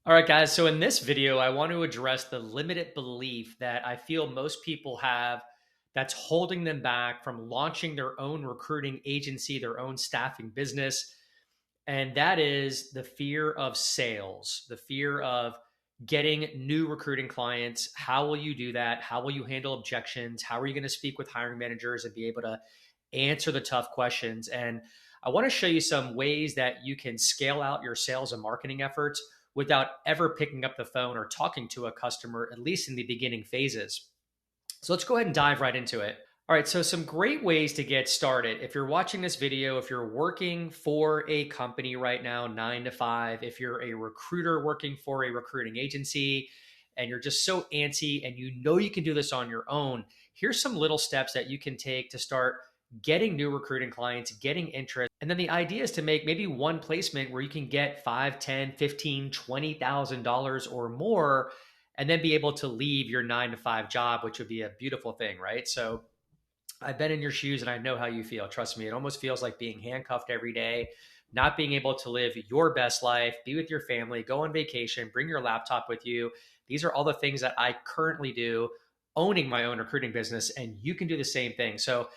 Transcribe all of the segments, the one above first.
All right, guys. So in this video, I want to address the limited belief that I feel most people have that's holding them back from launching their own recruiting agency, their own staffing business. And that is the fear of sales, the fear of getting new recruiting clients. How will you do that? How will you handle objections? How are you going to speak with hiring managers and be able to answer the tough questions? And I want to show you some ways that you can scale out your sales and marketing efforts without ever picking up the phone or talking to a customer, at least in the beginning phases. So let's go ahead and dive right into it. All right, so some great ways to get started. If you're watching this video, if you're working for a company right now, 9 to 5, if you're a recruiter working for a recruiting agency and you're just so antsy and you know you can do this on your own, here's some little steps that you can take to start getting new recruiting clients, getting interest. And then the idea is to make maybe one placement where you can get 5, 10, 15, $20,000 or more, and then be able to leave your 9 to 5 job, which would be a beautiful thing, right? So I've been in your shoes and I know how you feel. Trust me, it almost feels like being handcuffed every day, not being able to live your best life, be with your family, go on vacation, bring your laptop with you. These are all the things that I currently do, owning my own recruiting business, and you can do the same thing. So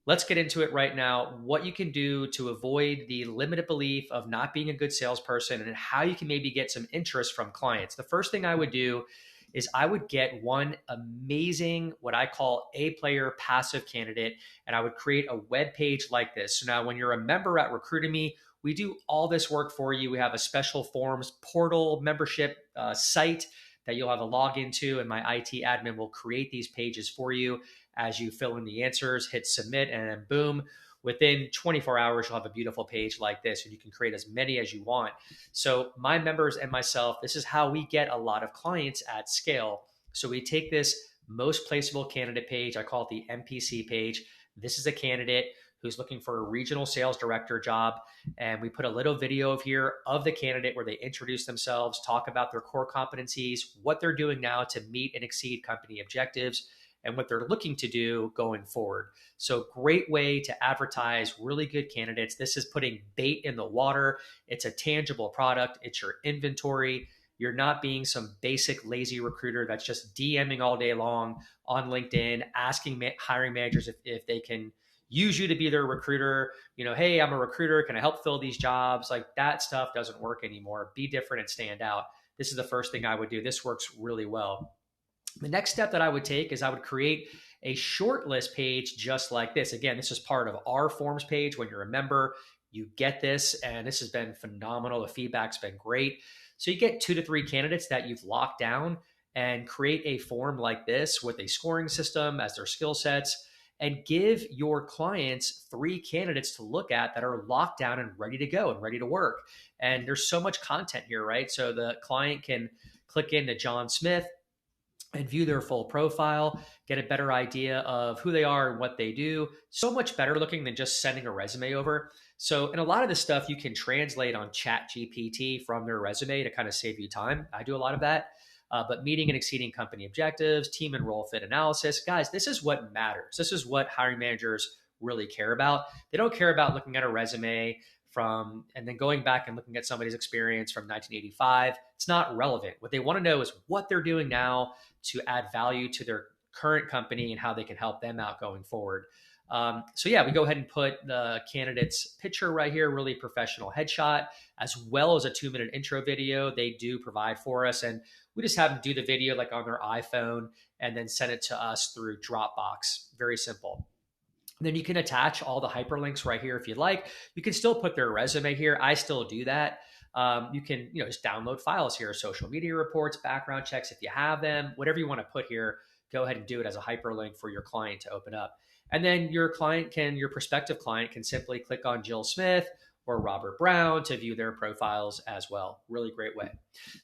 let's get into it right now. What you can do to avoid the limited belief of not being a good salesperson and how you can maybe get some interest from clients. The first thing I would do is I would get one amazing, what I call A player passive candidate, and I would create a web page like this. So now when you're a member at Recruitemy, we do all this work for you. We have a special forms portal membership site that you'll have a login to, and my IT admin will create these pages for you as you fill in the answers, hit submit, and then boom, within 24 hours, you'll have a beautiful page like this, and you can create as many as you want. So my members and myself, this is how we get a lot of clients at scale. So we take this most placeable candidate page, I call it the MPC page. This is a candidate who's looking for a regional sales director job. And we put a little video of here of the candidate where they introduce themselves, talk about their core competencies, what they're doing now to meet and exceed company objectives, and what they're looking to do going forward. So great way to advertise really good candidates. This is putting bait in the water. It's a tangible product. It's your inventory. You're not being some basic lazy recruiter that's just DMing all day long on LinkedIn, asking hiring managers if they can use you to be their recruiter. You know, hey, I'm a recruiter. Can I help fill these jobs? Like that stuff doesn't work anymore. Be different and stand out. This is the first thing I would do. This works really well. The next step that I would take is I would create a shortlist page just like this. Again, this is part of our forms page. When you're a member, you get this, and this has been phenomenal. The feedback's been great. So you get 2 to 3 candidates that you've locked down and create a form like this with a scoring system as their skill sets, and give your clients 3 candidates to look at that are locked down and ready to go and ready to work. And there's so much content here, right? So the client can click into John Smith and view their full profile, get a better idea of who they are and what they do. So much better looking than just sending a resume over. So, and a lot of this stuff you can translate on Chat GPT from their resume to kind of save you time. I do a lot of that. But meeting and exceeding company objectives, team and role fit analysis. Guys, this is what matters. This is what hiring managers really care about. They don't care about looking at a resume from and then going back and looking at somebody's experience from 1985. It's not relevant. What they want to know is what they're doing now to add value to their current company and how they can help them out going forward. So yeah, we go ahead and put the candidate's picture right here, really professional headshot, as well as a 2-minute intro video they do provide for us. And we just have them do the video like on their iPhone and then send it to us through Dropbox. Very simple. And then you can attach all the hyperlinks right here if you'd like. You can still put their resume here. I still do that. You can, just download files here, social media reports, background checks if you have them, whatever you want to put here, go ahead and do it as a hyperlink for your client to open up. And then your prospective client can simply click on Jill Smith or Robert Brown to view their profiles as well. Really great way.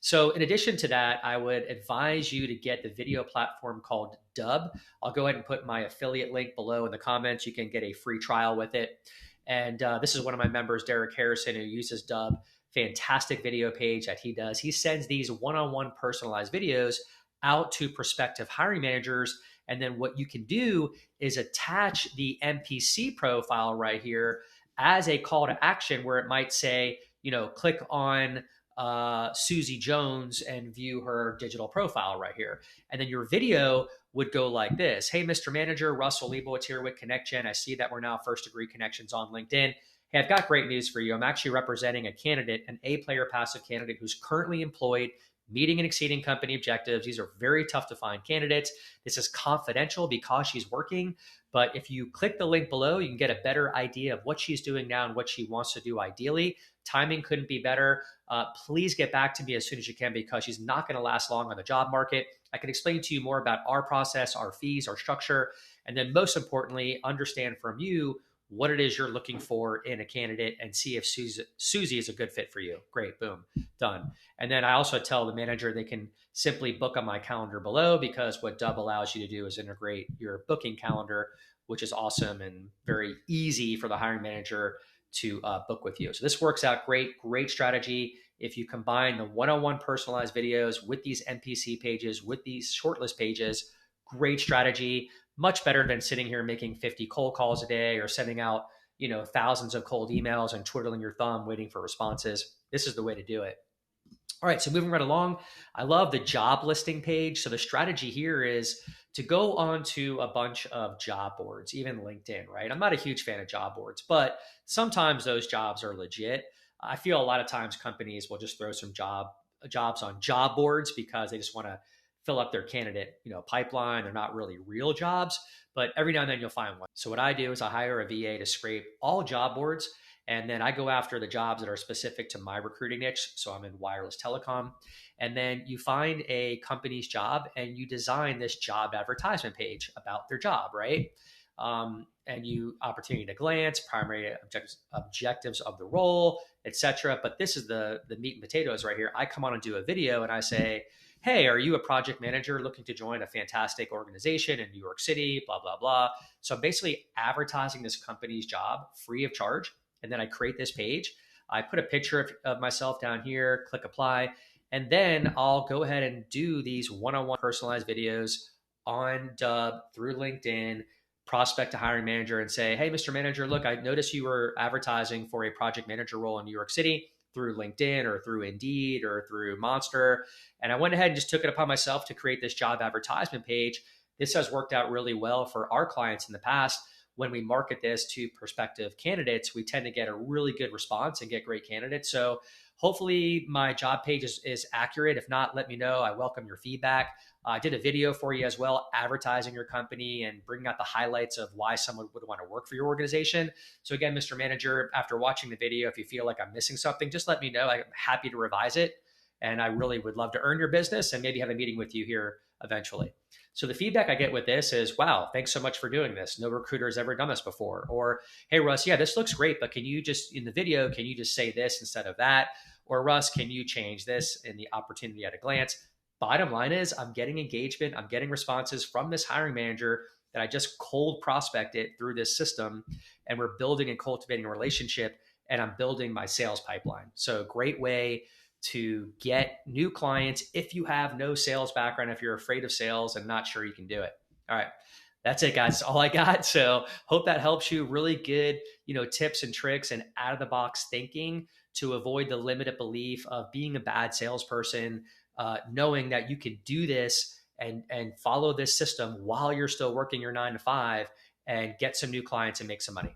So in addition to that, I would advise you to get the video platform called Dub. I'll go ahead and put my affiliate link below in the comments. You can get a free trial with it. And this is one of my members, Derek Harrison, who uses Dub. Fantastic video page that he does. He sends these one-on-one personalized videos out to prospective hiring managers. And then what you can do is attach the MPC profile right here as a call to action where it might say, click on Susie Jones and view her digital profile right here. And then your video would go like this. Hey, Mr. Manager, Russell Liebowitz here with ConnectGen. I see that we're now first degree connections on LinkedIn. Hey, I've got great news for you. I'm actually representing a candidate, an A-player passive candidate who's currently employed, meeting and exceeding company objectives. These are very tough to find candidates. This is confidential because she's working. But if you click the link below, you can get a better idea of what she's doing now and what she wants to do ideally. Timing couldn't be better. Please get back to me as soon as you can because she's not going to last long on the job market. I can explain to you more about our process, our fees, our structure, and then most importantly, understand from you what it is you're looking for in a candidate and see if Susie is a good fit for you. Great, boom, done. And then I also tell the manager they can simply book on my calendar below because what Dub allows you to do is integrate your booking calendar, which is awesome and very easy for the hiring manager to book with you. So this works out great, great strategy. If you combine the one-on-one personalized videos with these NPC pages, with these shortlist pages, great strategy, much better than sitting here making 50 cold calls a day or sending out, thousands of cold emails and twiddling your thumb waiting for responses. This is the way to do it. All right, so moving right along, I love the job listing page. So the strategy here is to go onto a bunch of job boards, even LinkedIn, right? I'm not a huge fan of job boards, but sometimes those jobs are legit. I feel a lot of times companies will just throw some jobs on job boards because they just want to fill up their candidate, pipeline. They're not really real jobs, but every now and then you'll find one. So what I do is I hire a VA to scrape all job boards, and then I go after the jobs that are specific to my recruiting niche. So I'm in wireless telecom. And then you find a company's job and you design this job advertisement page about their job, right? And you opportunity to glance, primary objectives of the role, etc. But this is the meat and potatoes right here. I come on and do a video and I say, hey, are you a project manager looking to join a fantastic organization in New York City, blah, blah, blah. So I'm basically advertising this company's job free of charge. And then I create this page. I put a picture of myself down here, click apply, and then I'll go ahead and do these one-on-one personalized videos on Dub through LinkedIn, prospect to hiring manager and say, hey, Mr. Manager, look, I noticed you were advertising for a project manager role in New York City through LinkedIn or through Indeed or through Monster. And I went ahead and just took it upon myself to create this job advertisement page. This has worked out really well for our clients in the past. When we market this to prospective candidates, we tend to get a really good response and get great candidates. So hopefully my job page is accurate. If not, let me know. I welcome your feedback. I did a video for you as well, advertising your company and bringing out the highlights of why someone would want to work for your organization. So again, Mr. Manager, after watching the video, if you feel like I'm missing something, just let me know. I'm happy to revise it. And I really would love to earn your business and maybe have a meeting with you here eventually. So the feedback I get with this is, wow, thanks so much for doing this. No recruiter has ever done this before. Or, hey, Russ, yeah, this looks great, but can you just, in the video, can you just say this instead of that? Or Russ, can you change this in the opportunity at a glance? Bottom line is I'm getting engagement. I'm getting responses from this hiring manager that I just cold prospected through this system. And we're building and cultivating a relationship, and I'm building my sales pipeline. So great way to get new clients if you have no sales background, if you're afraid of sales and not sure you can do it. All right. That's it, guys. That's all I got. So hope that helps you. Really good, tips and tricks and out of the box thinking to avoid the limited belief of being a bad salesperson, knowing that you can do this and follow this system while you're still working your 9 to 5 and get some new clients and make some money.